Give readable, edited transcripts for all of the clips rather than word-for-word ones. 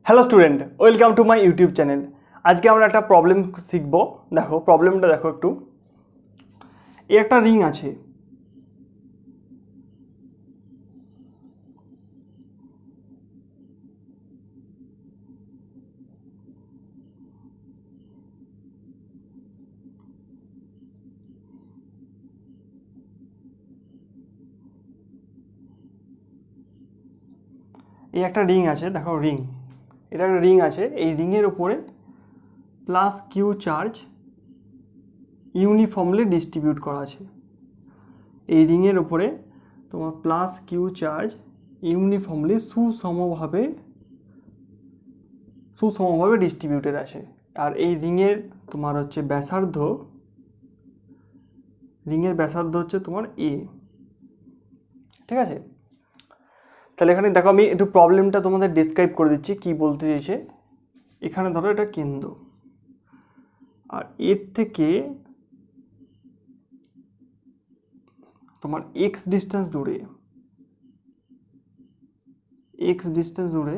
Hello student, welcome to my YouTube channel. আজকে আমরা একটা প্রবলেম শিখবো। দেখো প্রবলেমটা দেখো একটু। এই একটা রিং আছে, দেখো রিং, এটা একটা রিং আছে। এই রিংয়ের উপরে plus q charge uniformly distribute করা আছে। এই রিংয়ের উপরে তোমার প্লাস কিউ চার্জ ইউনিফর্মলি সুষমভাবে ডিস্ট্রিবিউটেড আছে। আর এই রিংয়ের তোমার হচ্ছে ব্যাসার্ধ হচ্ছে তোমার এ। ঠিক আছে, তাহলে এখানে দেখো আমি একটু প্রবলেমটা তোমাদের ডিসক্রাইব করে দিচ্ছি কি বলতে চাইছে। এখানে ধরো এটা কেন্দ্র, আর এর থেকে তোমার এক্স ডিস্টেন্স দূরে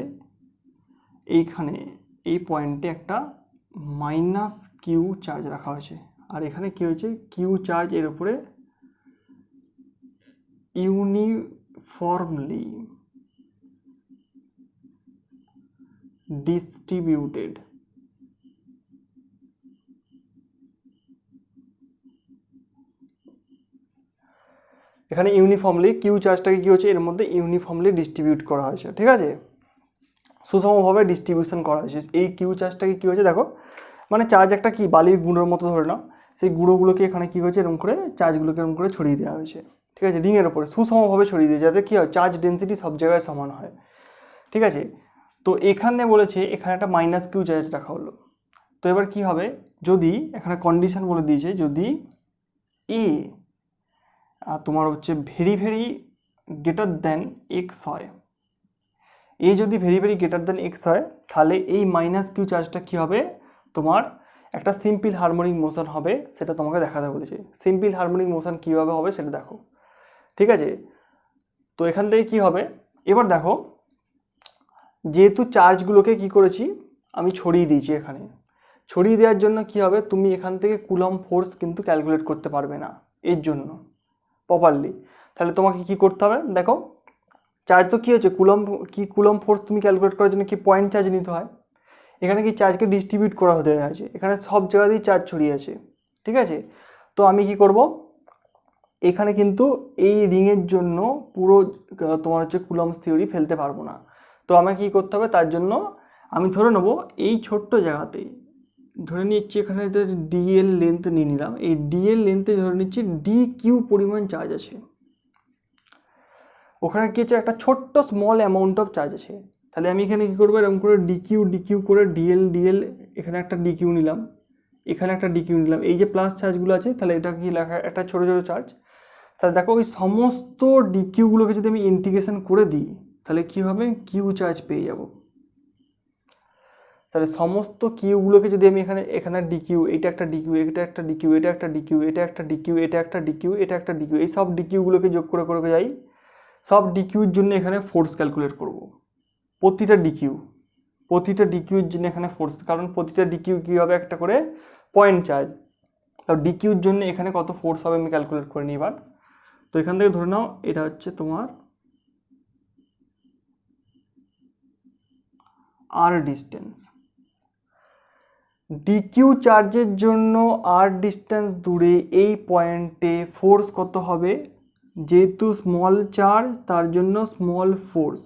এইখানে এই পয়েন্টে একটা মাইনাস কিউ চার্জ রাখা হয়েছে। আর এখানে কি হয়েছে, কিউ চার্জ এর উপরে ইউনিফর্মলি ডিস্ট্রিবিউটেড। এখানে ইউনিফর্মলি কিউ চার্জটাকে কী হচ্ছে, এর মধ্যে ইউনিফর্মলি ডিস্ট্রিবিউট করা হয়েছে। ঠিক আছে, সুষমভাবে ডিস্ট্রিবিউশন করা হয়েছে। এই কিউ চার্জটাকে কী হয়েছে দেখো, মানে চার্জ একটা কি বালির গুঁড়োর মতো ধরে নাও, সেই গুঁড়োগুলোকে এখানে কী হয়েছে এরকম করে চার্জগুলোকে এরকম করে ছড়িয়ে দেওয়া হয়েছে। ঠিক আছে, রিংয়ের ওপরে সুষমভাবে ছড়িয়ে দিয়ে, যাতে কী হয় চার্জ ডেন্সিটি সব জায়গায় সমান হয়। ঠিক আছে, তো এখানে বলেছে এখানে একটা মাইনাস কিউ চার্জ রাখা হলো। তো এবার কি হবে, যদি এখানে কন্ডিশন বলে দিয়েছে, যদি এ তোমার হচ্ছে ভেরি গ্রেটার দেন এক্স হয়, এ যদি ভেরি গ্রেটার দেন এক্স হয়, তাহলে এই মাইনাস কিউ চার্জটা কী হবে, তোমার একটা সিম্পল হারমোনিক মোশন হবে। সেটা তোমাকে দেখাতে বলেছে। সিম্পল হারমোনিক মোশন কীভাবে হবে সেটা দেখো। ঠিক আছে, তো এখান থেকে কী হবে, এবার দেখো যেহেতু চার্জগুলোকে কি করেছি আমি ছড়িয়ে দিয়েছি, এখানে ছড়িয়ে দেওয়ার জন্য কি হবে, তুমি এখান থেকে কুলম্ব ফোর্স কিন্তু ক্যালকুলেট করতে পারবে না এর জন্য প্রপারলি। তাহলে তোমাকে কি করতে হবে, দেখো চার্জ তো কী হচ্ছে কুলম্ব ফোর্স তুমি ক্যালকুলেট করার জন্য কি পয়েন্ট চার্জ নিতে হয়। এখানে কি চার্জকে ডিস্ট্রিবিউট করা হতে আছে, এখানে সব জায়গাতেই চার্জ ছড়িয়ে আছে। ঠিক আছে, তো আমি কি করব, এখানে কিন্তু এই রিংয়ের জন্য পুরো তোমার হচ্ছে কুলম্বস থিওরি ফেলতে পারবো না। তো আমাকে কী করতে হবে, তার জন্য আমি ধরে নেবো এই ছোট্ট জায়গাতেই ধরে নিচ্ছি, এখানে ডিএল লেন্থ নিয়ে নিলাম, এই ডিএল লেন্থে ধরে নিচ্ছি ডি কিউ পরিমাণ চার্জ আছে। ওখানে কি হচ্ছে, একটা ছোট্ট স্মল অ্যামাউন্ট অফ চার্জ আছে। তাহলে আমি এখানে কী করবো, এরকম করে ডিকিউ করে ডিএল এখানে একটা ডিকিউ নিলাম, এখানে একটা ডিকিউ নিলাম। এই যে প্লাস চার্জগুলো আছে, তাহলে এটা কি লেখা একটা ছোটো চার্জ। তাহলে দেখো ওই সমস্ত ডিকিউগুলোকে যদি আমি ইন্টিগ্রেশন করে দিই, তাহলে কী হবে, কিউ চার্জ পেয়ে যাব। তাহলে সমস্ত কিউগুলোকে যদি আমি এখানে ডিকিউ, এটা একটা ডিকিউ, এটা একটা ডিকিউ, এটা একটা ডিকিউ, এটা একটা ডিকিউ, এটা একটা ডিকিউ, এটা একটা ডিকিউ, এই সব ডিকিউগুলোকে যোগ করে যাই, সব ডিকিউর জন্য এখানে ফোর্স ক্যালকুলেট করব। প্রতিটা ডিকিউর জন্য এখানে ফোর্স, কারণ প্রতিটা ডিকিউ কী হবে, একটা করে পয়েন্ট চার্জ। তো ডিকিউর জন্য এখানে কত ফোর্স হবে আমি ক্যালকুলেট করে নিই এবার। তো এখান থেকে ধরে নাও এটা হচ্ছে তোমার আর ডিস্টেন্স। ডিকিউ চার্জের জন্য আর ডিস্টেন্স দূরে এই পয়েন্টে ফোর্স কত হবে, যেহেতু স্মল চার্জ তার জন্য স্মল ফোর্স।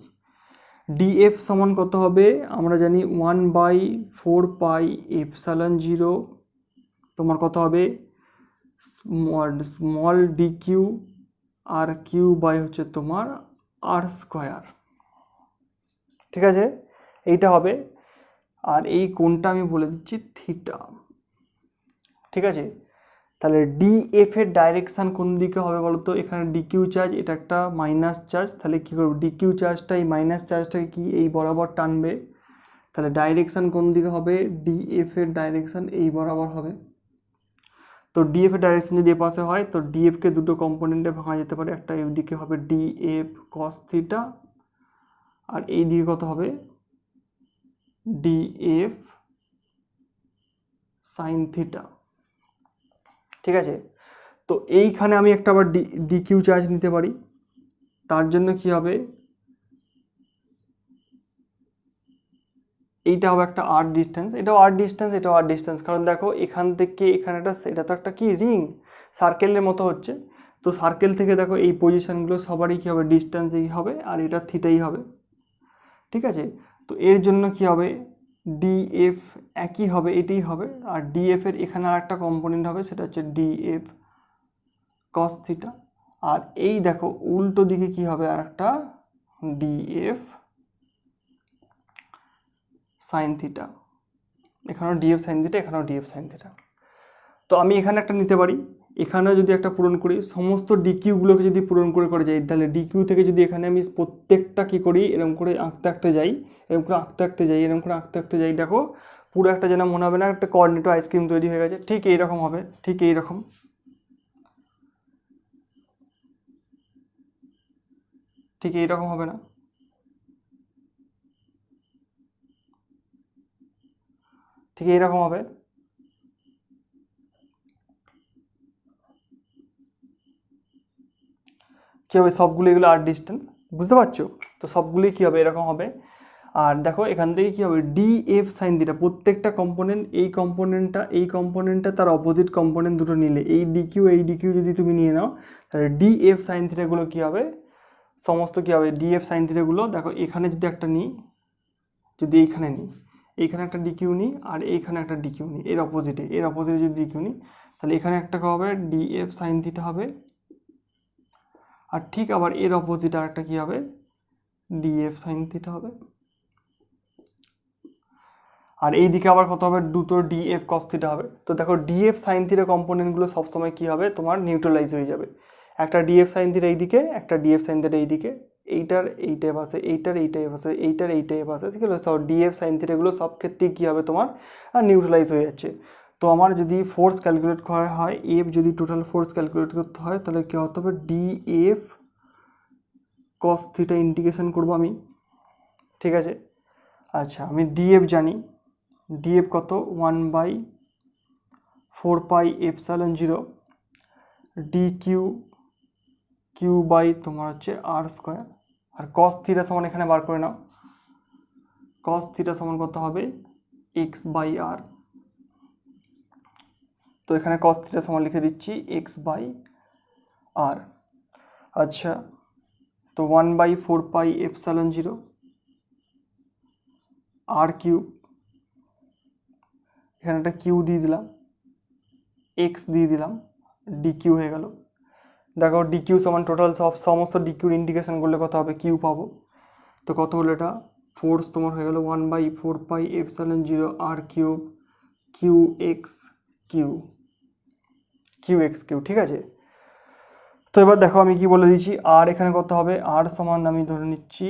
ডিএফ সমান কত হবে, আমরা জানি 1/4πε0 তোমার কত হবে, স্মল ডিকিউ আর কিউ বাই হচ্ছে তোমার আর স্কোয়ার। ঠিক আছে, এইটা হবে। আর এই কোণটা আমি বলে দিচ্ছি থিটা। ঠিক আছে, তাহলে ডিএফ এর ডাইরেকশান কোন দিকে হবে বলো তো, এখানে ডিকিউ চার্জ, এটা একটা মাইনাস চার্জ, তাহলে কী করবো, ডিকিউ চার্জটা এই মাইনাস চার্জটাকে কি এই বরাবর টানবে, তাহলে ডাইরেকশান কোন দিকে হবে, ডিএফ এর ডাইরেকশান এই বরাবর হবে। তো ডিএফ এর ডাইরেকশান যদি এ পাশে হয়, তো ডিএফকে দুটো কম্পোনেন্টে ভাঙা যেতে পারে, একটা এই দিকে হবে ডিএফ কস থিটা, আর এই দিকে কত হবে df sin থিটা। ঠিক আছে, তো এইখানে আমি একটা আবার ডিকিউ চার্জ নিতে পারি, তার জন্য কি হবে, এইটা হবে একটা আর ডিস্টেন্স, এটাও আর ডিস্টেন্স, এটাও আর ডিস্টেন্স, কারণ দেখো এখান থেকে এখানে একটা, এটা তো একটা কি রিং, সার্কেলের মতো হচ্ছে, তো সার্কেল থেকে দেখো এই পজিশনগুলো সবারই কী হবে, ডিস্টেন্স এই হবে, আর এটা থিটাই হবে। ঠিক আছে, তো এর জন্য কি হবে, ডিএফ একই হবে, এটাই হবে, আর ডিএফ এর এখানে আর একটা কম্পোনেন্ট হবে, সেটা হচ্ছে ডিএফ কস থিটা, আর এই দেখো উল্টো দিকে কি হবে, আর একটা ডিএফ সাইন থিটা, এখানেও ডিএফ সাইন থিটা, এখানেও ডিএফ সাইন থিটা। তো আমি এখানে একটা নিতে পারি, এখানেও যদি একটা পূরণ করি, সমস্ত ডিকিউগুলোকে যদি পূরণ করে যাই, তাহলে ডিকিউ থেকে যদি এখানে আমি প্রত্যেকটা কী করি, এরকম করে আঁকতে যাই, এরকম করে আঁকতে যাই, এরকম করে আঁকতে যাই, দেখো পুরো একটা যেন মনে হবে না একটা কর্নেটো আইসক্রিম তৈরি হয়ে গেছে, ঠিক এইরকম হবে, ঠিক এইরকম, ঠিক এইরকম হবে না, ঠিক এইরকম হবে। কী হবে, সবগুলো এগুলো আর ডিস্টেন্স, বুঝতে পারছো, তো সবগুলোই কী হবে, এরকম হবে। আর দেখো এখান থেকে কী হবে, ডিএফ সাইন থিটা, প্রত্যেকটা কম্পোনেন্ট, এই কম্পোনেন্টটা তার অপোজিট কম্পোনেন্ট দুটো নিলে, এই ডিকিউ যদি তুমি নিয়ে নাও, তাহলে ডিএফ সাইন থিটাগুলো কী হবে, সমস্ত কী হবে, ডিএফ সাইন থিটাগুলো দেখো এখানে যদি একটা নিই, যদি এইখানে নিই, এইখানে একটা ডিকিউ নিই, আর এইখানে একটা ডিকিউ নিই, এর অপোজিটে যদি ডিকিউ নিই, তাহলে এখানে একটা হবে ডিএফ সাইন থিটা হবে, আর ঠিক আবার এর অপোজিট আর একটা কী হবে, ডিএফ সাইন থিটা হবে, আর এই দিকে আবার কত হবে, দুটো ডিএফ কস থিটা হবে। তো দেখো ডিএফ সাইন থিটা কম্পোনেন্টগুলো সবসময় কী হবে, তোমার নিউট্রালাইজ হয়ে যাবে, একটা ডিএফ সাইন থিটা এইদিকে, একটা ডিএফ সাইন থিটা এইদিকে, এইটার পাশে, এইটার পাশে, এইটার পাশে, ঠিক আছে, সব ডিএফ সাইন থিটাগুলো সব ক্ষেত্রেই কী হবে, তোমার নিউট্রালাইজ হয়ে যাচ্ছে। তো আমার যদি ফোর্স ক্যালকুলেট করা হয়, এফ যদি টোটাল ফোর্স ক্যালকুলেট করতে হয়, তাহলে কী হতে হবে, ডিএফ কস থিটা ইন্টিগ্রেশন করবো আমি, ঠিক আছে। আচ্ছা, আমি ডিএফ জানি, ডিএফ কত, 1/4πε0 ডি কিউ বাই তোমার হচ্ছে আর স্কোয়ার, আর কস থিটা সমান এখানে বার করে নাও, কস থিটা সমান কত হবে, x/r, তো এখানে কস থিটা সমান লিখে দিচ্ছি x/r। আচ্ছা, তো 1/4πε0 আর কিউব, এখানে একটা কিউ দিয়ে দিলাম, এক্স দিয়ে দিলাম, ডিকিউ হয়ে গেল। দেখো ডিকিউ সমান টোটাল সমস্ত ডিকিউর ইন্টিগ্রেশন করলে কত হবে, কিউ পাবো, তো কত হলো এটা, ফোর্স তোমার হয়ে গেল 1/4πε0 আর কিউব কিউ, ঠিক আছে। তো এবার দেখো আমি কি বলে দিচ্ছি, আর এখানে কত হবে, আর সমান আমি ধরে নিচ্ছি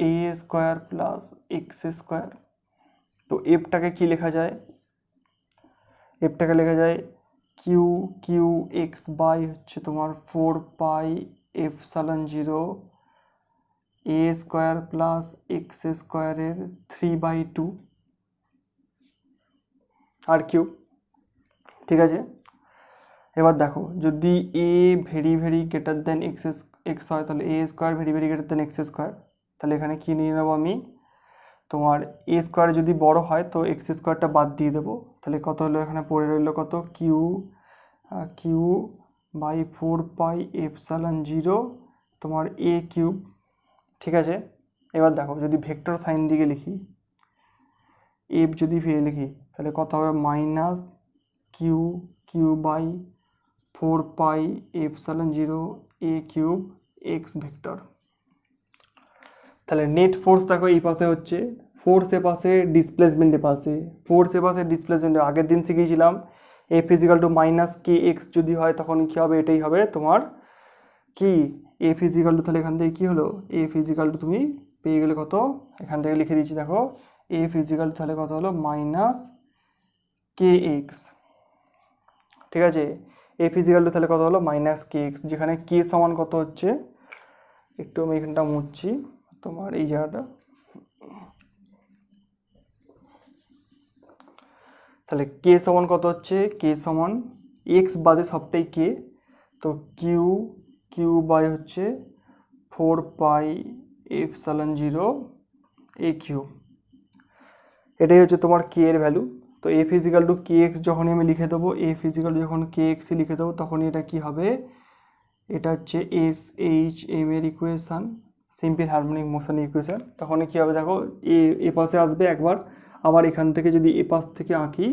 এ স্কোয়ার প্লাস এক্স স্কোয়ার, তো এফটাকে কি লেখা যায়, এফটাকে লেখা যায় কিউ এক্স বাই হচ্ছে তোমার 4πε0 এ স্কোয়ার প্লাস এক্স স্কোয়ারের 3/2 আর কিউব, ঠিক আছে। এবার দেখো যদি a very greater than x হয়, তাহলে a square very greater than x square, তাহলে এখানে কী নিয়ে নেবো আমি, তোমার এ স্কোয়ার যদি বড় হয় তো এক্স স্কোয়ারটা বাদ দিয়ে দেবো, তাহলে কত হলো, এখানে পড়ে রইলো কত, কিউ বাই 4πε0 তোমার এ কিউব, ঠিক আছে। এবার দেখো যদি ভেক্টর সাইন দিকে লিখি, এফ যদি লিখি, তাহলে কত হবে, minus q by 4πε0 a cube x vector. তাহলে নেট ফোর্স দেখো এই পাশে হচ্ছে, ফোর্স এ পাশে, ডিসপ্লেসমেন্ট এ পাশে, আগের দিন শিখিয়েছিলাম এফ ইজিক্যাল টু মাইনাস কে এক্স যদি হয় তখন কী হবে, এটাই হবে তোমার কি এফ ইজিক্যাল টু, তাহলে এখান থেকে কী হলো, এফ ইজিক্যাল টু তুমি পেয়ে গেলে কত, এখান থেকে লিখে দিচ্ছি দেখো, এফ ইজিক্যাল টু তাহলে কত হলো, মাইনাস কে এক্স, ঠিক আছে। এফ ইজিক্যাল টু তাহলে কত হলো, মাইনাস কে এক্স, যেখানে কে সমান কত হচ্ছে, একটু আমি এখানটা মুছছি তোমার এই জায়গাটা, তাহলে কে সমান কত হচ্ছে, কে সমান এক্স বাদে সবটাই কে, তো কিউ কিউ বাই হচ্ছে 4πε0 এ কিউ, এটাই হচ্ছে তোমার কে এর ভ্যালু। তো এফ ইজিক্যাল টু কে এক্স যখনই আমি লিখে দেবো, এফ ইজিক্যাল টু যখন কে এক্সই লিখে দেবো, তখনই এটা কি হবে, এটা হচ্ছে এস এইচ এম এর equation, simple harmonic motion equation. তখন কী হবে দেখো, এ পাশে আসবে একবার, আবার এখান থেকে যদি এ পাশ থেকে আঁকি,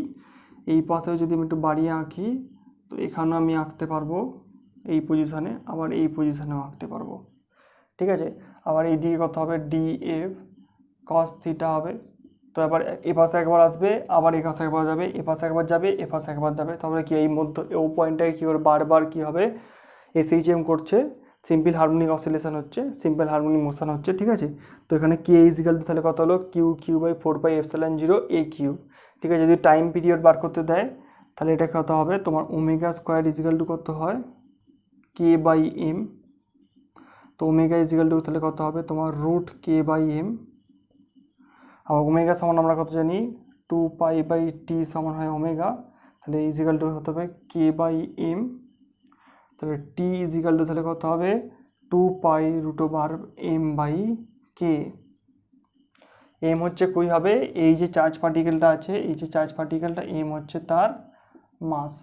এই পাশেও যদি আমি একটু বাড়িয়ে আঁকি, তো এখানেও আমি আঁকতে পারবো এই পজিশানে, আবার এই পজিশানেও আঁকতে পারবো, ঠিক আছে। আবার এই দিকে কত হবে, ডি এফ কস থিটা হবে। তো এবার এ পাশে একবার আসবে, আবার এ পাশে একবার যাবে, এ পাশে একবার যাবে, এ পাশে একবার যাবে, তারপরে কি এই মধ্য ও পয়েন্টটাকে কী করে বারবার কী হবে, এসএইচএম করছে, সিম্পল হারমোনিক অসিলেশন হচ্ছে, সিম্পল হারমোনিক মোশন হচ্ছে, ঠিক আছে। তো এখানে কে ইজিক্যাল টু তাহলে কত হলো, q q by 4πε0 a q, ঠিক আছে। যদি টাইম পিরিয়ড বার করতে দেয় তাহলে এটা কত হবে, তোমার ওমেগা স্কোয়ার ইজিক্যাল টু কত হয়, কে বাই এম। তো ওমেগা ইজিক্যাল টু তাহলে কত হবে তোমার রুট কে বাই এম। আবার ওমেগা সমান আমরা কত জানি, 2π/t সমান হয় ওমেগা, তাহলে ইজিক্যাল টু হতে হবে কে বাই এম। তাহলে টি ইজিক্যাল টু তাহলে কত হবে, 2π√m/k। এম হচ্ছে কই হবে, এই যে চার্জ পার্টিকেলটা আছে, এই যে চার্জ পার্টিকেলটা, এম হচ্ছে তার মাস,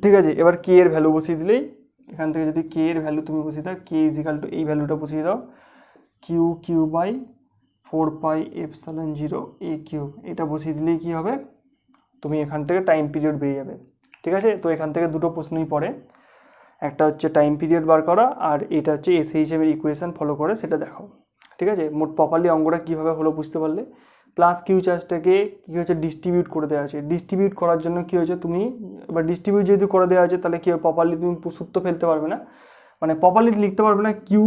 ঠিক আছে। এবার কে এর ভ্যালু বসিয়ে দিলেই, এখান থেকে যদি কে এর ভ্যালু তুমি বসিয়ে দাও, কে ইজিক্যাল টু এই ভ্যালুটা বসিয়ে দাও, q q by 4πε0 a q, এটা বসিয়ে দিলেই কী হবে, তুমি এখান থেকে টাইম পিরিয়ড পেয়ে যাবে, ঠিক আছে। তো এখান থেকে দুটো প্রশ্নই পড়ে, একটা হচ্ছে টাইম পিরিয়ড বার করা, আর এটা হচ্ছে এসএইচএম এর ইকুয়েশন ফলো করে সেটা দেখো, ঠিক আছে। মোট প্রপারলি অঙ্কটা কীভাবে হলো বুঝতে পারলে। প্লাস কিউ চার্জটাকে কী হচ্ছে, ডিস্ট্রিবিউট করে দেওয়া আছে। ডিস্ট্রিবিউট করার জন্য কী হয়েছে, তুমি এবার ডিস্ট্রিবিউট যেহেতু করে দেওয়া আছে, তাহলে কী হবে, প্রপারলি তুমি সূত্র ফেলতে পারবে না, মানে প্রপারলি লিখতে পারবে না, কিউ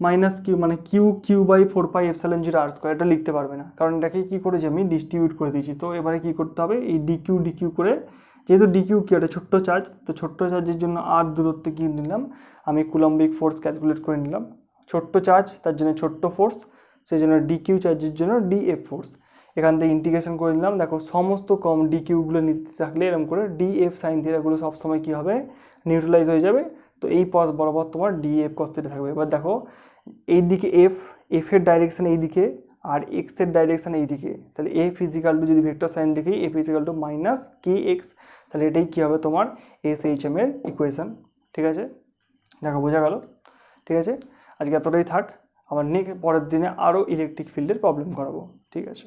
মাইনাস কিউ মানে কিউ কিউ বাই 4πε0 r², এটা লিখতে পারবে না, কারণ এটাকে কী করেছি আমি, ডিস্ট্রিবিউট করে দিয়েছি। তো এবারে কী করতে হবে, এই ডিকিউ ডিকিউ করে, যেহেতু ডিকিউ কি একটা ছোট্ট চার্জ, তো ছোট্ট চার্জের জন্য আর দূরত্বে কী নিলাম আমি, কুলম্বিক ফোর্স ক্যালকুলেট করে নিলাম। ছোট্ট চার্জ তার জন্য ছোট্ট ফোর্স, সেই জন্য ডিকিউ চার্জের জন্য ডিএফ ফোর্স। এখান থেকে ইন্টিগ্রেশন করে নিলাম, দেখো সমস্ত কম ডিকিউগুলো নিতে থাকলে এরকম করে ডিএফ সাইন থিটাগুলো সবসময় কী হবে, নিউট্রালাইজ হয়ে যাবে। তো এই পথ বরাবর তোমার ডিএফ কস থিটা থাকবে। এবার দেখো এই দিকে এফের ডাইরেকশান এই দিকে, আর এক্সের ডাইরেকশান এই দিকে, তাহলে এফ ইজিক্যাল টু যদি ভেক্টর সাইন দেখি, এফ ইজিক্যাল টু মাইনাস কে এক্স, তাহলে এটাই কী হবে তোমার এসএইচএম এর ইকুয়েশান, ঠিক আছে। দেখো বোঝা গেল, ঠিক আছে। আজকে এতটাই থাক, আবার নেক্সট পরের দিনে আরও ইলেকট্রিক ফিল্ডের প্রবলেম করাবো, ঠিক আছে।